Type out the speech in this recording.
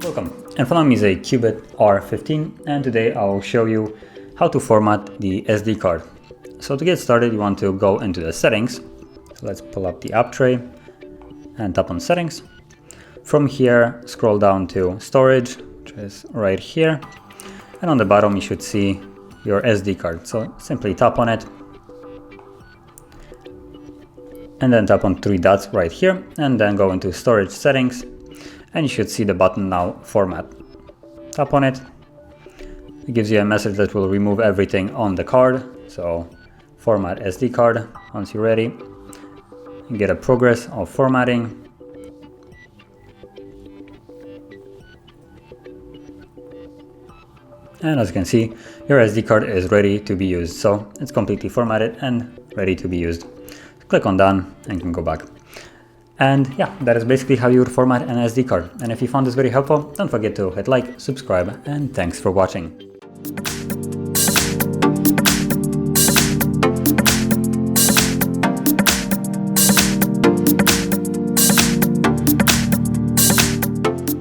Welcome, in front of me is a CUBOT R15 and today I'll show you how to format the SD card. So to get started you want to go into the settings. So let's pull up the app tray and tap on settings. From here scroll down to storage, which is right here, and on the bottom you should see your SD card. So simply tap on it and then tap on three dots right here and then go into storage settings. And you should see the button now, format. Tap on it. It gives you a message that will remove everything on the card. So format SD card. Once you're ready, you get a progress of formatting. And as you can see, your SD card is ready to be used. So it's completely formatted and ready to be used. Click on done and you can go back. And yeah, that is basically how you would format an SD card. And if you found this very helpful, don't forget to hit like, subscribe, and thanks for watching.